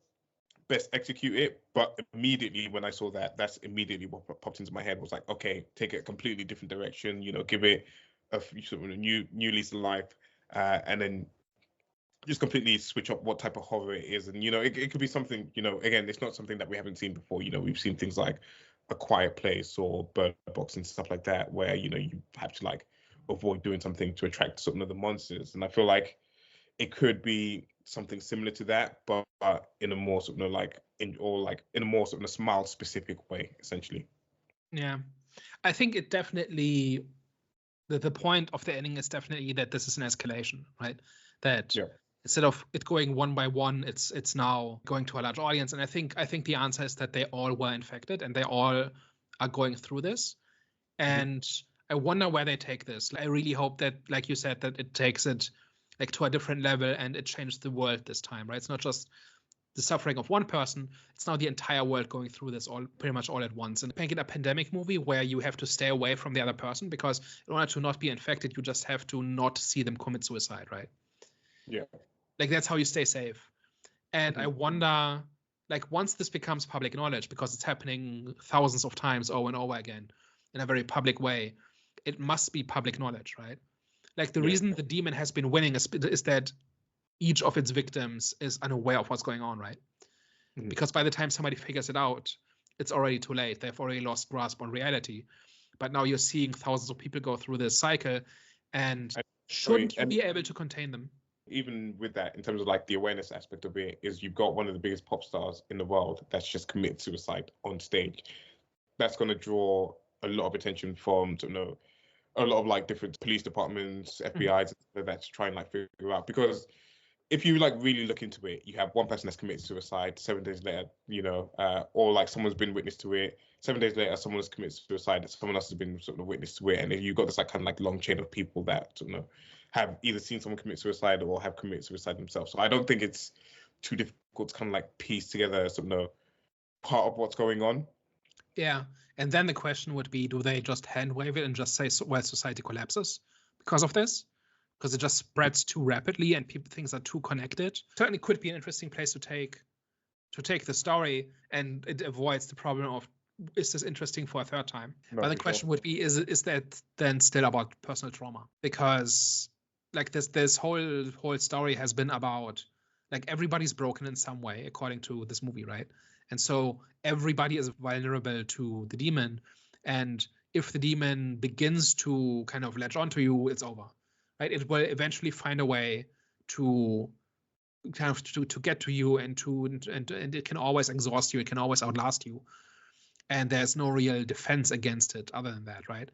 Speaker 1: best execute it, but immediately when I saw that, that's immediately what popped into my head, was like, okay, take it a completely different direction, give it a sort of a new lease of life, and then just completely switch up what type of horror it is. And it could be something, again, it's not something that we haven't seen before. We've seen things like A Quiet Place or Bird Box and stuff like that, where you have to like avoid doing something to attract sort of the monsters. And I feel like it could be something similar to that, but in a more sort of like in a more sort of a Smile specific way, essentially.
Speaker 2: Yeah, I think it definitely, the point of the ending is definitely that this is an escalation, right? That instead of it going one by one, it's now going to a large audience. And I think the answer is that they all were infected and they all are going through this. And I wonder where they take this. I really hope that, like you said, that it takes it like to a different level and it changed the world this time, right? It's not just the suffering of one person, it's now the entire world going through this pretty much all at once. And make it a pandemic movie where you have to stay away from the other person, because in order to not be infected, you just have to not see them commit suicide, right?
Speaker 1: Yeah.
Speaker 2: Like that's how you stay safe. And I wonder, like once this becomes public knowledge, because it's happening thousands of times over and over again in a very public way, it must be public knowledge, right? Like the reason the demon has been winning is that each of its victims is unaware of what's going on, right? Because by the time somebody figures it out, it's already too late. They've already lost grasp on reality. But now you're seeing thousands of people go through this cycle, and shouldn't you be able to contain them?
Speaker 1: Even with that, in terms of like the awareness aspect of it, is you've got one of the biggest pop stars in the world that's just committed suicide on stage. That's going to draw a lot of attention from, a lot of like different police departments, FBI's, that's trying like figure out, because if you like really look into it, you have one person that's committed suicide, 7 days later, or like someone's been witness to it. 7 days later, someone has committed suicide, someone else has been witness to it, and then you've got this like kind of like long chain of people that have either seen someone commit suicide or have committed suicide themselves. So I don't think it's too difficult to kind of like piece together part of what's going on.
Speaker 2: Yeah, and then the question would be, do they just hand wave it and just say, well, society collapses because of this? Because it just spreads too rapidly and things are too connected. Certainly could be an interesting place to take the story, and it avoids the problem of, is this interesting for a third time? But the question would be, is that then still about personal trauma? Because like this whole story has been about, like, everybody's broken in some way according to this movie, right? And so everybody is vulnerable to the demon, and if the demon begins to kind of latch onto you, it's over. Right? It will eventually find a way to kind of to get to you, and it can always exhaust you. It can always outlast you, and there's no real defense against it other than that, right?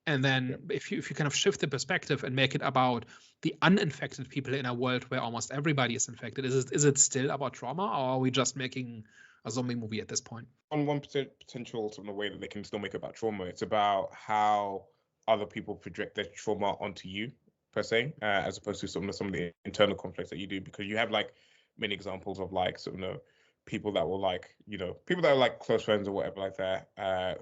Speaker 2: And then if you kind of shift the perspective and make it about the uninfected people in a world where almost everybody is infected, is it still about trauma, or are we just making a zombie movie at this point?
Speaker 1: On one potential way that they can still make it about trauma, it's about how other people project their trauma onto you, per se, as opposed to some of the internal conflicts that you do, because you have like many examples of like people that were like, people that are like close friends or whatever like that,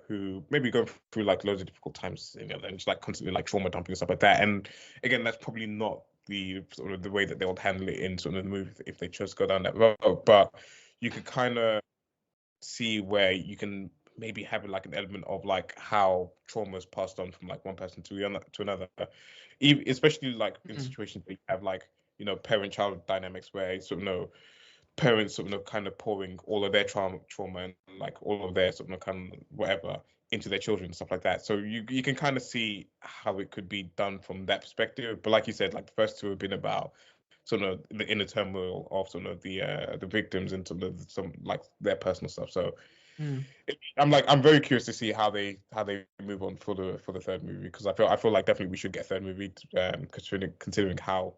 Speaker 1: who maybe go through like loads of difficult times, and just like constantly like trauma dumping and stuff like that. And again, that's probably not the the way that they would handle it in the movie if they chose to go down that road. But you could kind of see where you can maybe have like an element of like how trauma is passed on from like one person to another, especially like in situations where you have like parent-child dynamics where parents kind of pouring all of their trauma and like all of their kind of whatever into their children and stuff like that. So you can kind of see how it could be done from that perspective. But like you said, like the first two have been about the inner turmoil of the victims and some like their personal stuff. So I'm very curious to see how they move on for the third movie, because I feel like definitely we should get a third movie, considering how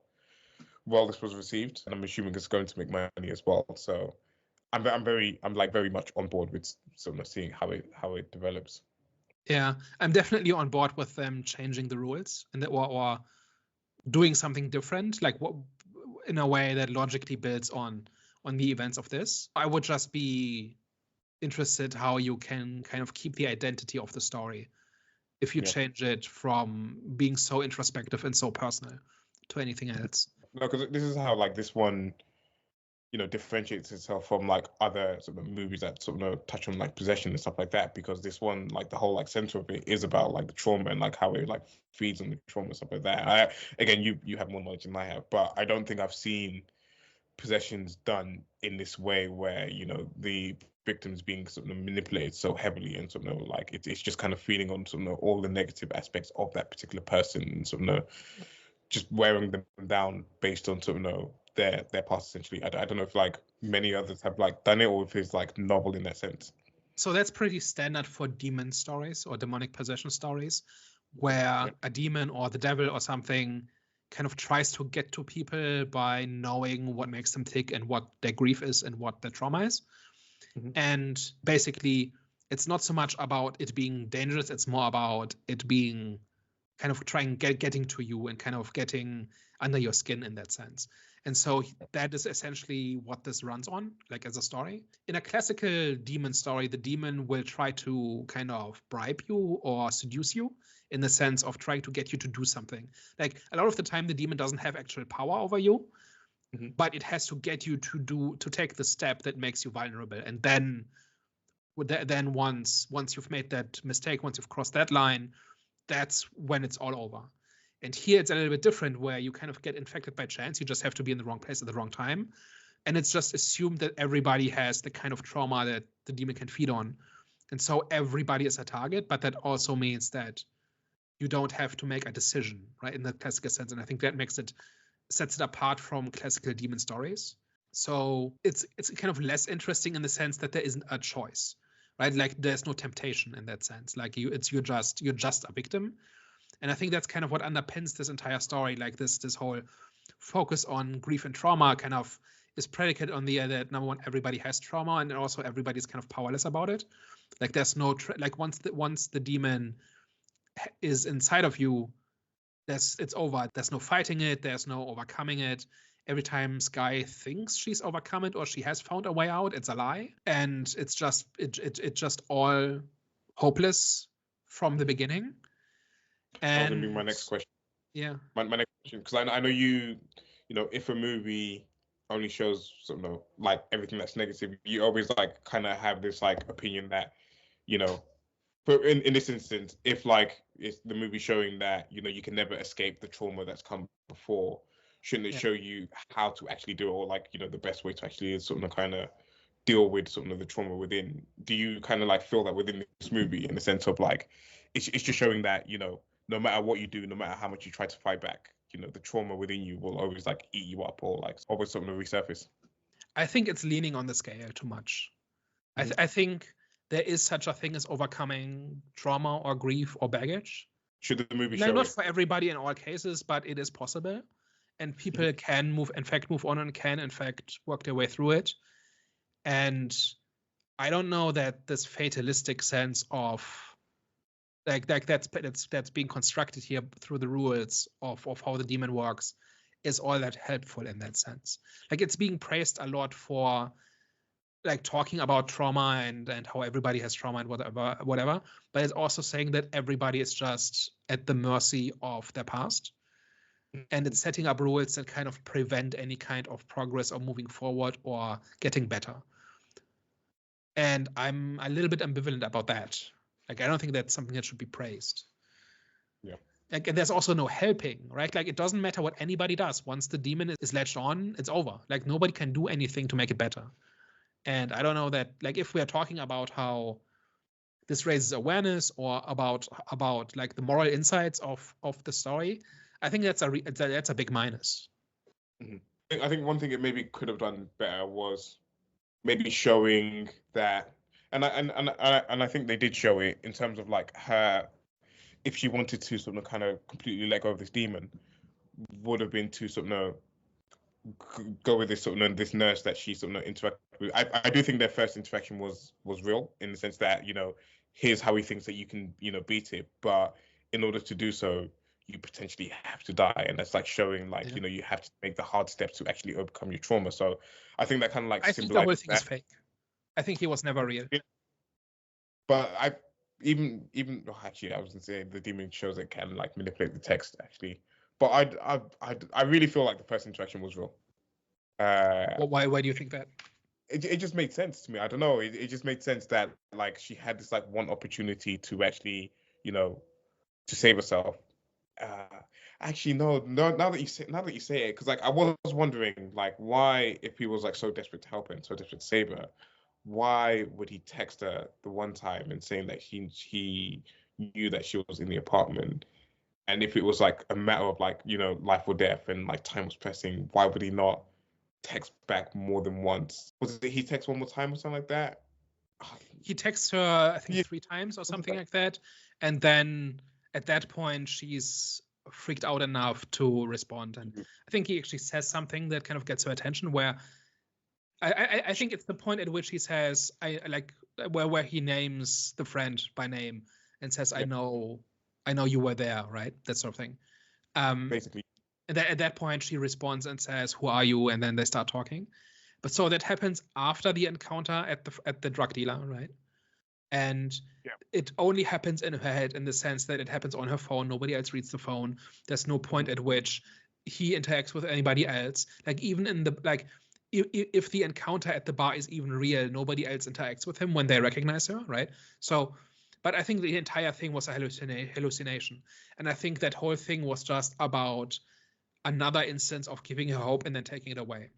Speaker 1: well this was received, and I'm assuming it's going to make money as well. So I'm very much on board with seeing how it develops.
Speaker 2: Yeah, I'm definitely on board with them changing the rules and or doing something different, like what in a way that logically builds on the events of this. I would just be interested how you can kind of keep the identity of the story if you change it from being so introspective and so personal to anything else.
Speaker 1: No, because this is how like this one, differentiates itself from like other movies that touch on like possession and stuff like that, because this one, like the whole like center of it is about like the trauma and like how it like feeds on the trauma and stuff like that. Again, you have more knowledge than I have, but I don't think I've seen possessions done in this way where the victims being manipulated so heavily, and like it's just kind of feeding on all the negative aspects of that particular person, and just wearing them down based on their past, essentially. I don't know if like many others have like done it, or if it's like novel in that sense.
Speaker 2: So that's pretty standard for demon stories or demonic possession stories, where a demon or the devil or something kind of tries to get to people by knowing what makes them tick and what their grief is and what their trauma is. And basically it's not so much about it being dangerous. It's more about it being kind of getting to you and kind of getting under your skin in that sense. And so that is essentially what this runs on, like as a story. In a classical demon story, the demon will try to kind of bribe you or seduce you in the sense of trying to get you to do something. Like a lot of the time, the demon doesn't have actual power over you, but it has to get you to take the step that makes you vulnerable. And then once you've made that mistake, once you've crossed that line, that's when it's all over. And here it's a little bit different, where you kind of get infected by chance. You just have to be in the wrong place at the wrong time. And it's just assumed that everybody has the kind of trauma that the demon can feed on. And so everybody is a target, but that also means that you don't have to make a decision, right, in the classical sense. And I think that sets it apart from classical demon stories. So it's kind of less interesting in the sense that there isn't a choice, right? Like there's no temptation in that sense. Like you're just a victim. And I think that's kind of what underpins this entire story. Like this whole focus on grief and trauma kind of is predicated on the idea that, number one, everybody has trauma, and also everybody's kind of powerless about it. Like there's no like once the demon is inside of you, it's over. There's no fighting it. There's no overcoming it. Every time Skye thinks she's overcome it or she has found a way out, it's a lie, and it's just all hopeless from the beginning. And
Speaker 1: that was gonna be my next question.
Speaker 2: Yeah.
Speaker 1: My next question, because I know you know, if a movie only shows like everything that's negative, you always like kind of have this like opinion that, you know, but in this instance, if like it's the movie showing that, you know, you can never escape the trauma that's come before, shouldn't it show you how to actually do it, or like, you know, the best way to actually kind of deal with the trauma within? Do you kind of like feel that within this movie, in the sense of like it's just showing that, you know, no matter what you do, no matter how much you try to fight back, you know, the trauma within you will always like eat you up, or like always resurface?
Speaker 2: I think it's leaning on the scale too much. I think there is such a thing as overcoming trauma or grief or baggage.
Speaker 1: Should the movie
Speaker 2: like,
Speaker 1: show
Speaker 2: not
Speaker 1: it?
Speaker 2: For everybody in all cases, but it is possible. And people can move on and can, in fact, work their way through it. And I don't know that this fatalistic sense of like that's being constructed here through the rules of how the demon works is all that helpful in that sense. Like it's being praised a lot for like talking about trauma and how everybody has trauma and whatever, but it's also saying that everybody is just at the mercy of their past. And it's setting up rules that kind of prevent any kind of progress or moving forward or getting better. And I'm a little bit ambivalent about that. Like, I don't think that's something that should be praised.
Speaker 1: Yeah.
Speaker 2: Like, and there's also no helping, right? Like, it doesn't matter what anybody does. Once the demon is latched on, it's over. Like, nobody can do anything to make it better. And I don't know that, like, if we are talking about how this raises awareness or about like the moral insights of the story, I think that's a big minus.
Speaker 1: I think one thing it maybe could have done better was maybe showing that, and I think they did show it in terms of like her, if she wanted to kind of completely let go of this demon, would have been to go with this this nurse that she interacted with. I do think their first interaction was real, in the sense that, you know, here's how he thinks that you can, you know, beat it, but in order to do so, you potentially have to die, and that's like showing like, you know, you have to make the hard steps to actually overcome your trauma. So I think that kind of like
Speaker 2: I think the whole thing is fake. I think he was never real.
Speaker 1: But actually, I was gonna say the demon shows it can like manipulate the text actually, but I really feel like the first interaction was real.
Speaker 2: Why do you think that?
Speaker 1: It just made sense to me. I don't know. It just made sense that like she had this like one opportunity to actually, you know, to save herself. Actually, no. Now that you say it, because like I was wondering like why, if he was like so desperate to help her and so desperate to save her, why would he text her the one time and saying that he knew that she was in the apartment, and if it was like a matter of like, you know, life or death and like time was pressing, why would he not text back more than once? Was it he text one more time or something like that?
Speaker 2: He texts her, I think, 3 times or something like that, and then at that point she's freaked out enough to respond, and I think he actually says something that kind of gets her attention, where I think it's the point at which he says, I like, where he names the friend by name and says,
Speaker 1: Yeah.
Speaker 2: I know you were there, right? That sort of thing.
Speaker 1: Basically.
Speaker 2: And at that point, she responds and says, "Who are you?" And then they start talking. But so that happens after the encounter at the drug dealer, right? And it only happens in her head in the sense that it happens on her phone. Nobody else reads the phone. There's no point at which he interacts with anybody else. Like even in the if the encounter at the bar is even real, nobody else interacts with him when they recognize her, right? So, but I think the entire thing was a hallucination. And I think that whole thing was just about another instance of giving her hope and then taking it away.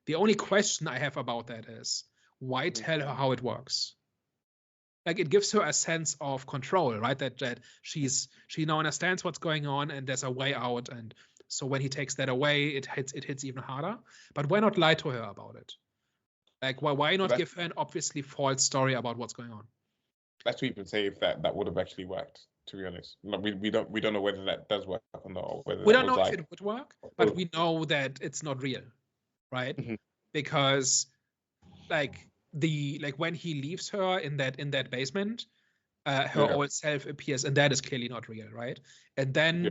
Speaker 2: The only question I have about that is, why tell her how it works? Like, it gives her a sense of control, right? That she now understands what's going on and there's a way out. And so when he takes that away, it hits even harder. But why not lie to her about it? Like, why not give her an obviously false story about what's going on?
Speaker 1: Let's even say if that would have actually worked. To be honest, we don't know whether that does work or not. Or whether
Speaker 2: we don't know if it would work, but we know that it's not real, right? Mm-hmm. Because when he leaves her in that basement, her old self appears, and that is clearly not real, right? And then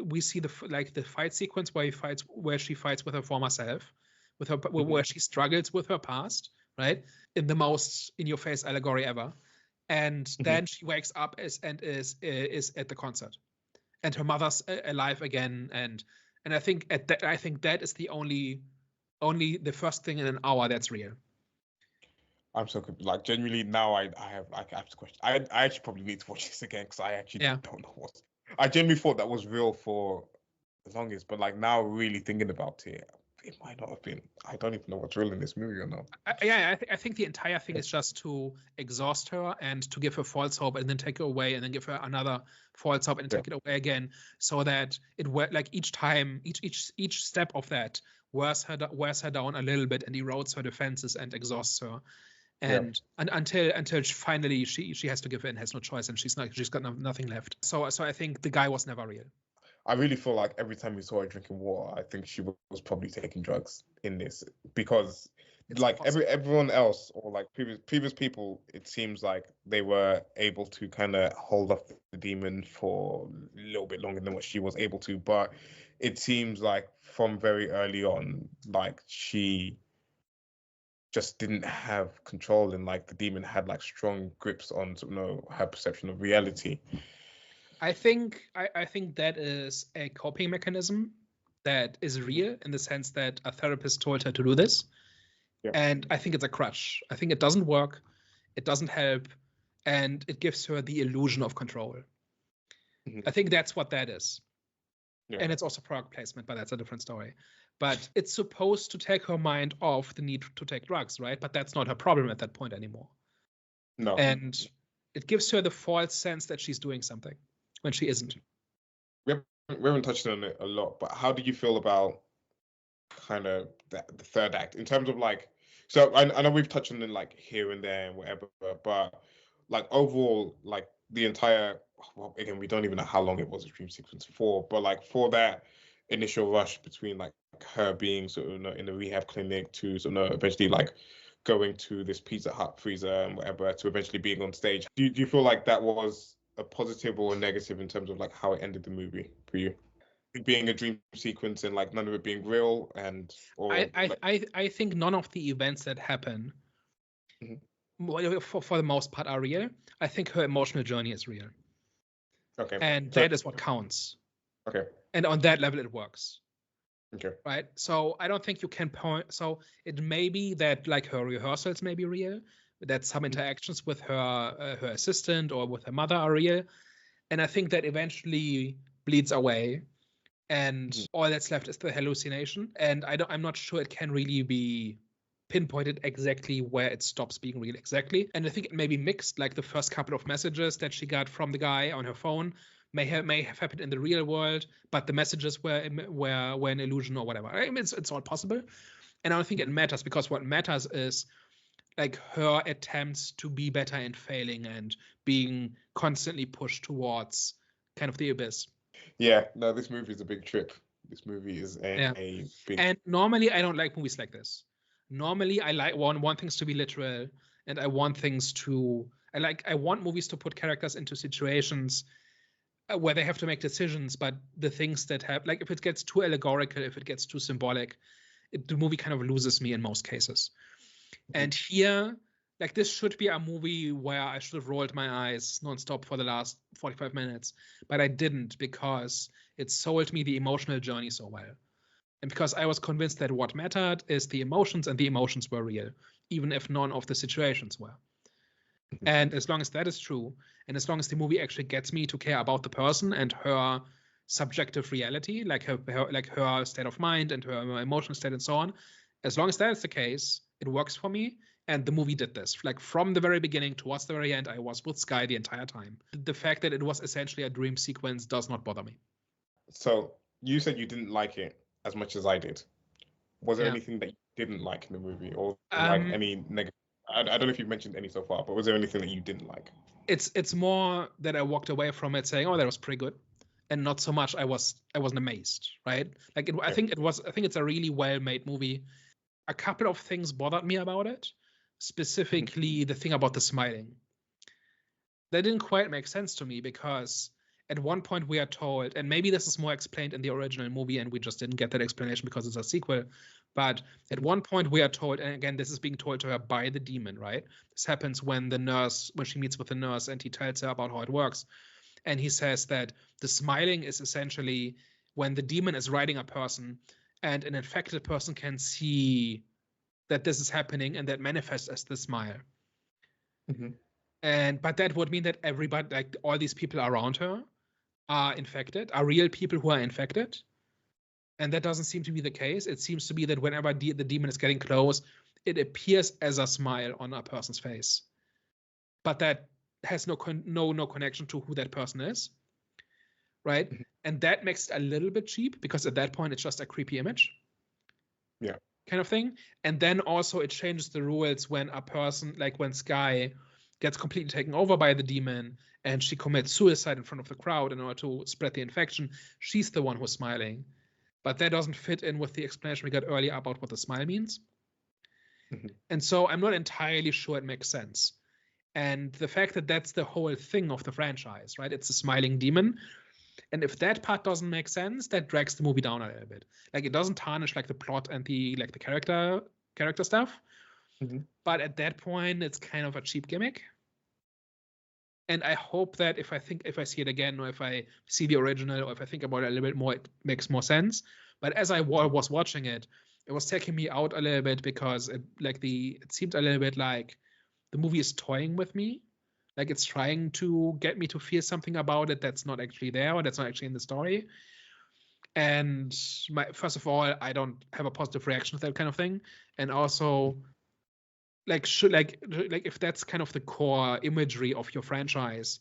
Speaker 2: we see the fight sequence where she fights with her former self, with her where she struggles with her past, right? In the most in-your-face allegory ever. And then she wakes up and is at the concert, and her mother's alive again. And I think that is the only the first thing in an hour that's real.
Speaker 1: I'm so like genuinely now I have to question. I actually probably need to watch this again because I actually don't know what. I genuinely thought that was real for the longest, but like now really thinking about it, it might not have been. I don't even know what's real in this movie or not.
Speaker 2: I think the entire thing is just to exhaust her and to give her false hope and then take her away and then give her another false hope and take it away again, so that it like each time, each step of that wears her down a little bit and erodes her defenses and exhausts her. And until finally she has to give in, has no choice, and she's got nothing left. So I think the guy was never real.
Speaker 1: I really feel like every time we saw her drinking water, I think she was probably taking drugs in this, because it's like everyone else or like previous people, it seems like they were able to kind of hold off the demon for a little bit longer than what she was able to. But it seems like from very early on, like she just didn't have control, and like the demon had like strong grips on her perception of reality.
Speaker 2: I think that is a coping mechanism that is real in the sense that a therapist told her to do this. And I think it's a crutch. I think it doesn't work, it doesn't help, and it gives her the illusion of control. I think that's what that is. And it's also product placement, but that's a different story. But it's supposed to take her mind off the need to take drugs, right? But that's not her problem at that point anymore.
Speaker 1: No.
Speaker 2: And it gives her the false sense that she's doing something when she isn't.
Speaker 1: We haven't touched on it a lot, but how do you feel about kind of the third act in terms of like, so I know we've touched on it like here and there and whatever, but like overall, like the entire, well, again, we don't even know how long it was a dream sequence for, but like for that initial rush between like her being sort of in the rehab clinic to sort of eventually like going to this Pizza Hut freezer and whatever to eventually being on stage, do you feel like that was a positive or a negative in terms of like how it ended the movie for you? It being a dream sequence and like none of it being real, and
Speaker 2: I think none of the events that happen for the most part are real. I think her emotional journey is real.
Speaker 1: Okay.
Speaker 2: And that is what counts.
Speaker 1: Okay.
Speaker 2: And on that level it works.
Speaker 1: Okay.
Speaker 2: Right? So I don't think you can point, so it may be that like her rehearsals may be real, that some interactions with her assistant or with her mother are real, and I think that eventually bleeds away, and all that's left is the hallucination. And I'm not sure it can really be pinpointed exactly where it stops being real exactly. And I think it may be mixed, like the first couple of messages that she got from the guy on her phone may have happened in the real world, but the messages were an illusion or whatever. I mean, it's all possible, and I don't think it matters, because what matters is like her attempts to be better and failing and being constantly pushed towards kind of the abyss.
Speaker 1: Yeah, no, this movie is a big trip. This movie is a big.
Speaker 2: And normally I don't like movies like this. Normally I want things to be literal and I want things to. I want movies to put characters into situations where they have to make decisions, but the things that have, like, if it gets too allegorical, if it gets too symbolic, the movie kind of loses me in most cases. And here, like, this should be a movie where I should have rolled my eyes nonstop for the last 45 minutes, but I didn't, because it sold me the emotional journey so well. And because I was convinced that what mattered is the emotions, and the emotions were real, even if none of the situations were. And as long as that is true, and as long as the movie actually gets me to care about the person and her subjective reality, like her state of mind and her emotional state and so on, as long as that is the case, it works for me. And the movie did this. Like, from the very beginning towards the very end, I was with Skye the entire time. The fact that it was essentially a dream sequence does not bother me.
Speaker 1: So you said you didn't like it as much as I did. Was there anything that you didn't like in the movie, or like any negative? I don't know if you've mentioned any so far, but was there anything that you didn't like?
Speaker 2: It's more that I walked away from it saying, "Oh, that was pretty good," and not so much I wasn't amazed, right? Like, I think it's a really well-made movie. A couple of things bothered me about it, specifically the thing about the smiling. That didn't quite make sense to me, because at one point we are told, and maybe this is more explained in the original movie and we just didn't get that explanation because it's a sequel, but at one point we are told, and again, this is being told to her by the demon, right? This happens when she meets with the nurse and he tells her about how it works. And he says that the smiling is essentially when the demon is riding a person and an infected person can see that this is happening, and that manifests as the smile. But that would mean that everybody, like all these people around her, are infected, are real people who are infected. And that doesn't seem to be the case. It seems to be that whenever the demon is getting close, it appears as a smile on a person's face. But that has no connection to who that person is, right? And that makes it a little bit cheap, because at that point it's just a creepy image.
Speaker 1: Yeah.
Speaker 2: Kind of thing. And then also it changes the rules when a person, like when Skye gets completely taken over by the demon and she commits suicide in front of the crowd in order to spread the infection. She's the one who's smiling. But that doesn't fit in with the explanation we got earlier about what the smile means. And so I'm not entirely sure it makes sense. And the fact that that's the whole thing of the franchise, right? It's a smiling demon. And if that part doesn't make sense, that drags the movie down a little bit. Like, it doesn't tarnish like the plot and the character stuff. But at that point, it's kind of a cheap gimmick. And I hope that if I see it again, or if I see the original, or if I think about it a little bit more, it makes more sense. But as I was watching it, it was taking me out a little bit, because it seemed a little bit like the movie is toying with me. Like, it's trying to get me to feel something about it that's not actually there, or that's not actually in the story. And first of all, I don't have a positive reaction to that kind of thing. And also, if that's kind of the core imagery of your franchise,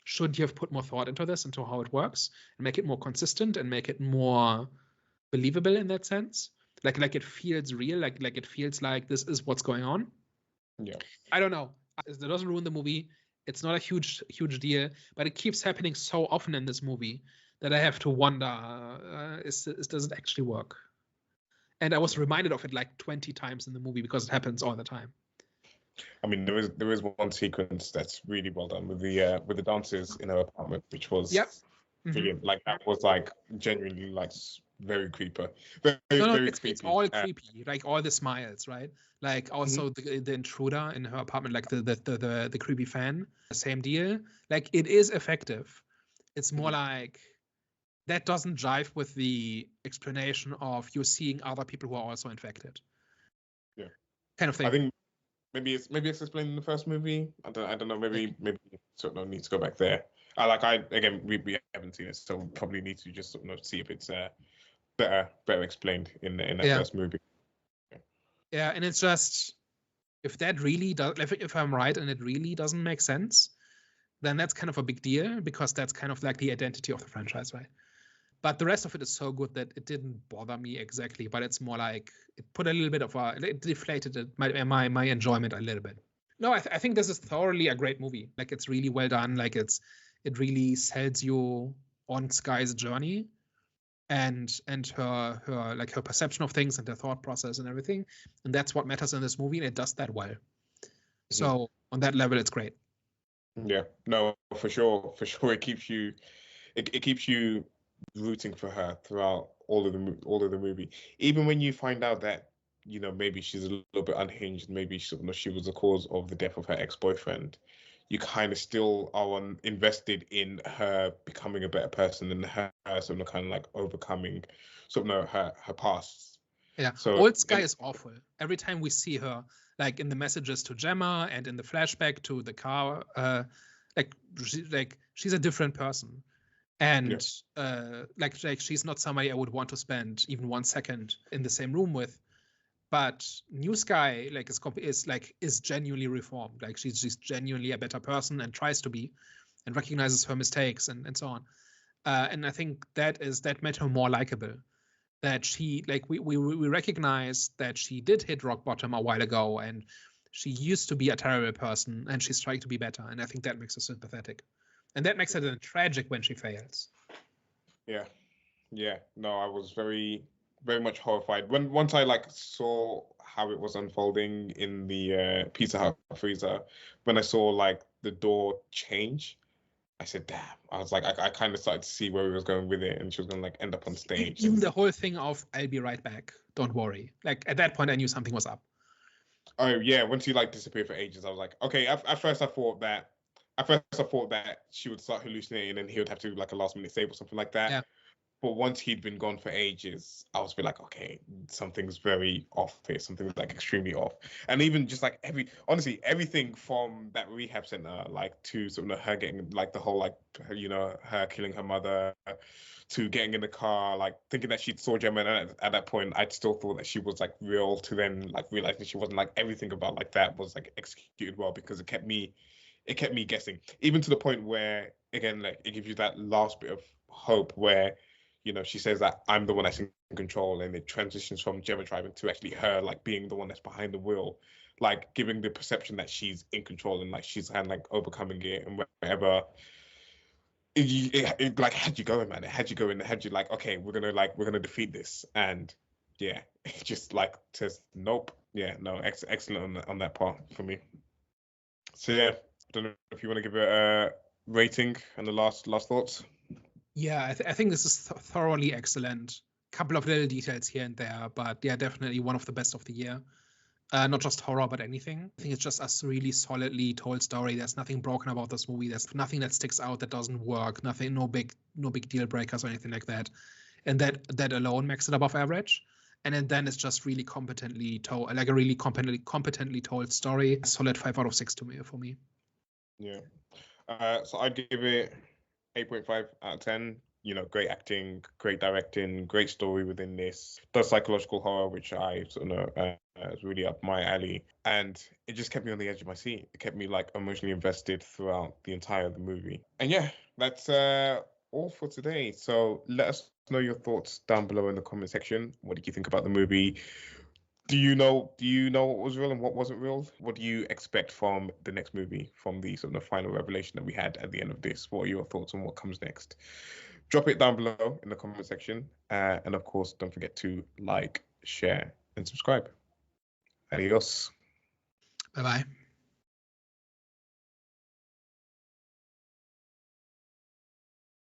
Speaker 2: should you have put more thought into this, into how it works, and make it more consistent and make it more believable in that sense? Like it feels real, like it feels like this is what's going on.
Speaker 1: Yeah.
Speaker 2: I don't know. It doesn't ruin the movie. It's not a huge deal, but it keeps happening so often in this movie that I have to wonder, does it actually work? And I was reminded of it like 20 times in the movie, because it happens all the time.
Speaker 1: I mean, there is one sequence that's really well done with the dancers in her apartment, which was brilliant. Like, that was like genuinely like very creepy. Very creepy.
Speaker 2: It's all creepy, like all the smiles, right? Like also the intruder in her apartment, like the creepy fan, same deal. Like, it is effective. It's more like that doesn't jive with the explanation of you seeing other people who are also infected.
Speaker 1: Yeah,
Speaker 2: kind of thing.
Speaker 1: I think maybe it's explained in the first movie. I don't know. Maybe sort of need to go back there. We haven't seen it, so we probably need to just sort of see if it's better explained in that first movie.
Speaker 2: Yeah, and it's just, if that really does, if I'm right and it really doesn't make sense, then that's kind of a big deal, because that's kind of like the identity of the franchise, right? But the rest of it is so good that it didn't bother me exactly, but it's more like it put a little bit of it deflated my enjoyment a little bit. No, I think this is thoroughly a great movie. Like, it's really well done. Like, it really sells you on Skye's journey and her perception of things and her thought process and everything. And that's what matters in this movie, and it does that well. So on that level, it's great.
Speaker 1: Yeah, no, for sure. It keeps you, it keeps you rooting for her throughout all of the movie. Even when you find out that, maybe she's a little bit unhinged, maybe she was the cause of the death of her ex-boyfriend, you kind of still are invested in her becoming a better person and her sort of kind of like overcoming sort of her past.
Speaker 2: Yeah,
Speaker 1: So
Speaker 2: old Skye is awful. Every time we see her, like in the messages to Gemma and in the flashback to the car, she's a different person, and like she's not somebody I would want to spend even 1 second in the same room with. But new Skye is genuinely reformed. Like she's genuinely a better person and tries to be, and recognizes her mistakes and so on. And I think that made her more likable. That she we recognize that she did hit rock bottom a while ago, and she used to be a terrible person, and she's trying to be better. And I think that makes her sympathetic, and that makes it then tragic when she fails.
Speaker 1: Yeah. No, I was very, very much horrified once I saw how it was unfolding in the Pizza Hut freezer. When I saw the door change, I said, "Damn!" I was like, I kind of started to see where we was going with it, and she was gonna end up on stage.
Speaker 2: Even the whole thing of "I'll be right back, don't worry." Like at that point, I knew something was up.
Speaker 1: Oh yeah, once she disappeared for ages, I was like, okay. At first, I thought that she would start hallucinating, and he would have to do a last minute save or something like that.
Speaker 2: Yeah.
Speaker 1: But once he'd been gone for ages, I was like, okay, something's very off here. Something's extremely off. And even just honestly, everything from that rehab center, to sort of her getting the whole her killing her mother, to getting in the car, thinking that she saw Gemma, and at that point, I still thought that she was real. To then realizing she wasn't. Everything about that was executed well, because it kept me guessing, even to the point where, again, it gives you that last bit of hope where, she says that I'm the one that's in control, and it transitions from Gemma driving to actually her being the one that's behind the wheel, giving the perception that she's in control, and she's kind of overcoming it, and wherever it had you going, man. It had you going. It had you okay, we're gonna defeat this, and yeah, it just says nope. Yeah, no, excellent on that part for me. So yeah, I don't know if you want to give it a rating and the last thoughts.
Speaker 2: Yeah, I think this is thoroughly excellent. Couple of little details here and there, but yeah, definitely one of the best of the year. Not just horror, but anything. I think it's just a really solidly told story. There's nothing broken about this movie. There's nothing that sticks out that doesn't work. Nothing, no big deal breakers or anything like that. And that alone makes it above average. And then it's just really competently told, a really competently told story. A solid 5 out of 6 for me.
Speaker 1: Yeah. So I'd give it 8.5 out of 10. Great acting, great directing, great story within this. Does psychological horror, which I sort of know is really up my alley. And it just kept me on the edge of my seat. It kept me emotionally invested throughout the entire movie. And yeah, that's all for today. So let us know your thoughts down below in the comment section. What did you think about the movie? Do you know what was real and what wasn't real? What do you expect from the next movie, from the sort of final revelation that we had at the end of this? What are your thoughts on what comes next? Drop it down below in the comment section. And of course, don't forget to like, share, and subscribe. Adios.
Speaker 2: Bye-bye.